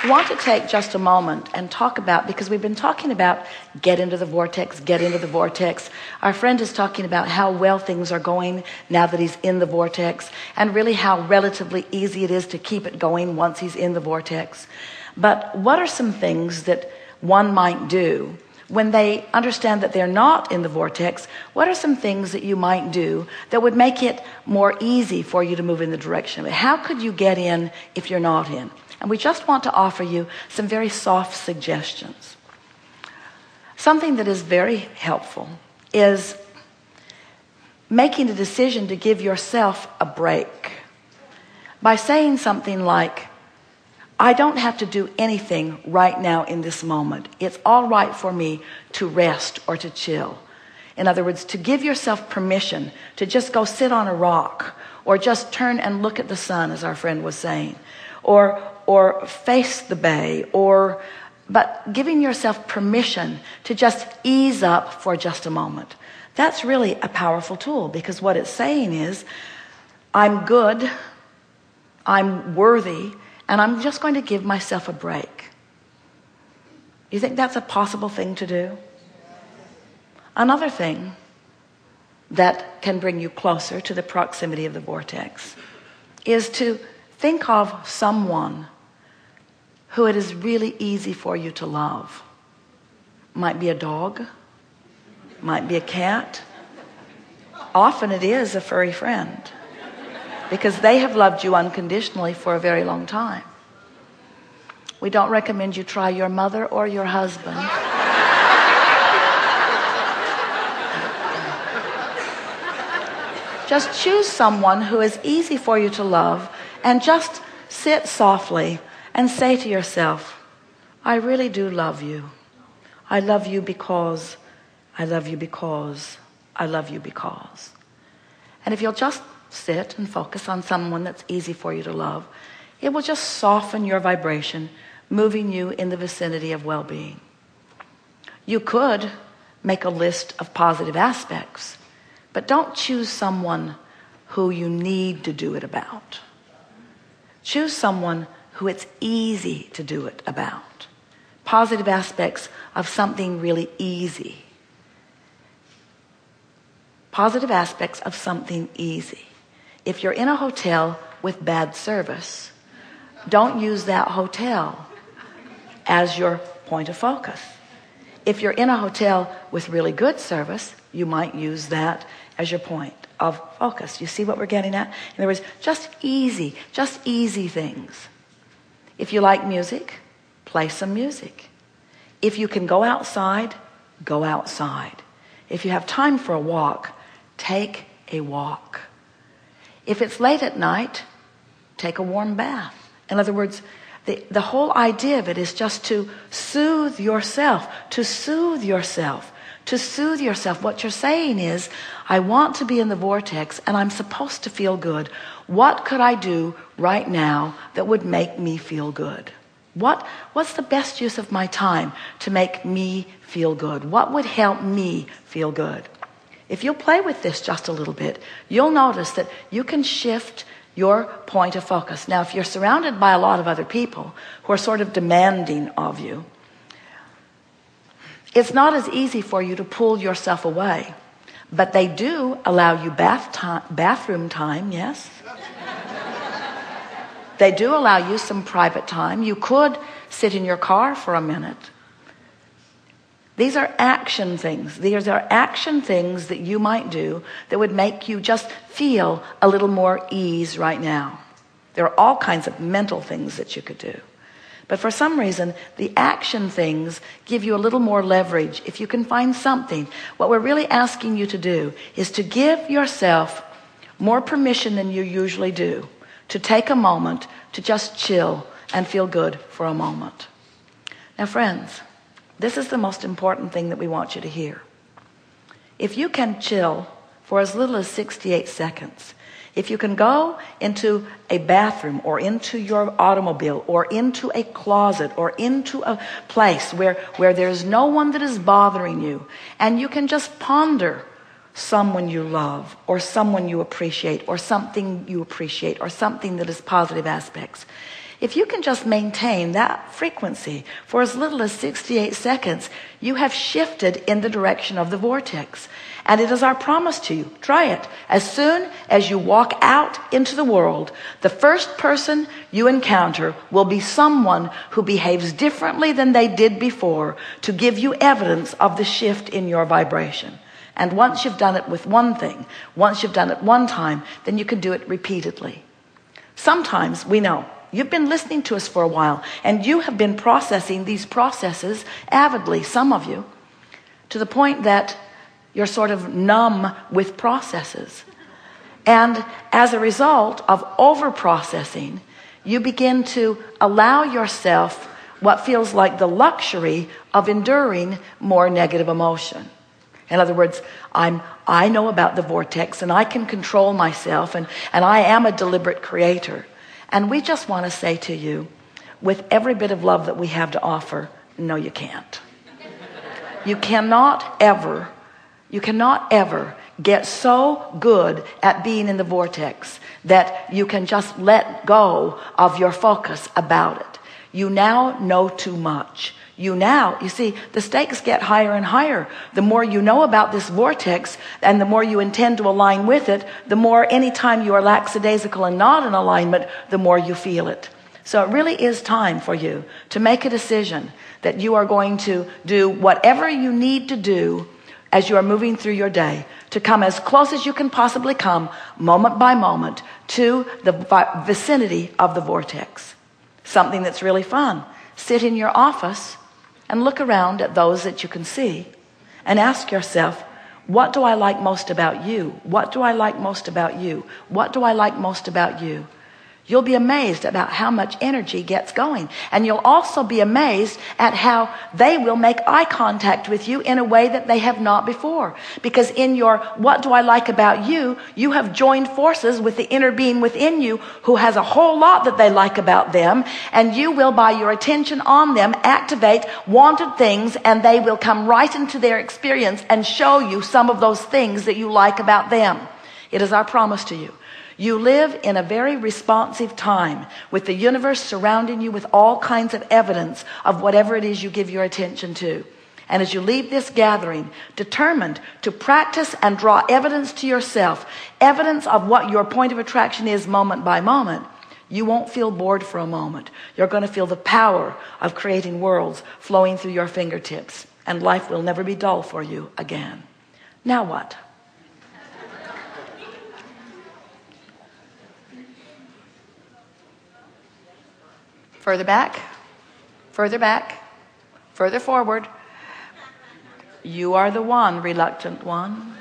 I want to take just a moment and talk about, because we've been talking about get into the vortex, get into the vortex. Our friend is talking about how well things are going now that he's in the vortex, and really how relatively easy it is to keep it going once he's in the vortex. But what are some things that one might do when they understand that they're not in the vortex? What are some things that you might do that would make it more easy for you to move in the direction of it? How could you get in if you're not in? And we just want to offer you some very soft suggestions. Something that is very helpful is making a decision to give yourself a break by saying something like, I don't have to do anything right now in this moment. It's all right for me to rest or to chill. In other words, to give yourself permission to just go sit on a rock, or just turn and look at the sun, as our friend was saying, or face the bay, but giving yourself permission to just ease up for just a moment. That's really a powerful tool, because what it's saying is, I'm good, I'm worthy, and I'm just going to give myself a break. You think that's a possible thing to do? Another thing that can bring you closer to the proximity of the vortex is to think of someone who it is really easy for you to love. Might be a dog, might be a cat. Often it is a furry friend, because they have loved you unconditionally for a very long time. We don't recommend you try your mother or your husband. Just choose someone who is easy for you to love, and just sit softly and say to yourself, I really do love you. I love you because, I love you because, I love you because. And if you'll just sit and focus on someone that's easy for you to love, it will just soften your vibration, moving you in the vicinity of well-being. You could make a list of positive aspects, but don't choose someone who you need to do it about. Choose someone who it's easy to do it about. Positive aspects of something really easy. Positive aspects of something easy. If you're in a hotel with bad service, don't use that hotel as your point of focus. If you're in a hotel with really good service, you might use that as your point of focus. You see what we're getting at? In other words, just easy things. If you like music, play some music. If you can go outside, go outside. If you have time for a walk, take a walk. If it's late at night, take a warm bath. In other words, the whole idea of it is just to soothe yourself, to soothe yourself, to soothe yourself. What you're saying is, I want to be in the vortex and I'm supposed to feel good. What could I do right now that would make me feel good? What's the best use of my time to make me feel good? What would help me feel good? If you'll play with this just a little bit, you'll notice that you can shift your point of focus. Now, if you're surrounded by a lot of other people who are sort of demanding of you, it's not as easy for you to pull yourself away. But they do allow you bathroom time, yes? They do allow you some private time. You could sit in your car for a minute. These are action things. These are action things that you might do that would make you just feel a little more ease right now. There are all kinds of mental things that you could do. But for some reason, the action things give you a little more leverage. If you can find something, what we're really asking you to do is to give yourself more permission than you usually do, to take a moment to just chill and feel good for a moment. Now, friends, this is the most important thing that we want you to hear. If you can chill for as little as 68 seconds, if you can go into a bathroom or into your automobile or into a closet or into a place where there's no one that is bothering you, and you can just ponder someone you love or someone you appreciate or something you appreciate or something that is positive aspects. If you can just maintain that frequency for as little as 68 seconds, you have shifted in the direction of the vortex. And it is our promise to you. Try it. As soon as you walk out into the world, the first person you encounter will be someone who behaves differently than they did before, to give you evidence of the shift in your vibration. And once you've done it with one thing, once you've done it one time, then you can do it repeatedly. Sometimes we know you've been listening to us for a while, and you have been processing these processes avidly, some of you, to the point that you're sort of numb with processes. And as a result of over-processing, you begin to allow yourself what feels like the luxury of enduring more negative emotion. In other words, I know about the vortex, and I can control myself, and I am a deliberate creator. And we just want to say to you, with every bit of love that we have to offer, no, you can't. You cannot ever get so good at being in the vortex that you can just let go of your focus about it. You now know too much. You see, the stakes get higher and higher. The more you know about this vortex, and the more you intend to align with it, the more, anytime you are lackadaisical and not in alignment, the more you feel it. So it really is time for you to make a decision that you are going to do whatever you need to do as you are moving through your day, to come as close as you can possibly come, moment by moment, to the vicinity of the vortex. Something that's really fun. Sit in your office and look around at those that you can see and ask yourself, what do I like most about you? What do I like most about you? What do I like most about you? You'll be amazed about how much energy gets going. And you'll also be amazed at how they will make eye contact with you in a way that they have not before. Because in your what do I like about you, you have joined forces with the inner being within you who has a whole lot that they like about them. And you will, by your attention on them, activate wanted things, and they will come right into their experience and show you some of those things that you like about them. It is our promise to you. You live in a very responsive time, with the universe surrounding you with all kinds of evidence of whatever it is you give your attention to. And as you leave this gathering, determined to practice and draw evidence to yourself, evidence of what your point of attraction is moment by moment, you won't feel bored for a moment. You're going to feel the power of creating worlds flowing through your fingertips, and life will never be dull for you again. Now what? Further back, further forward. You are the one, reluctant one.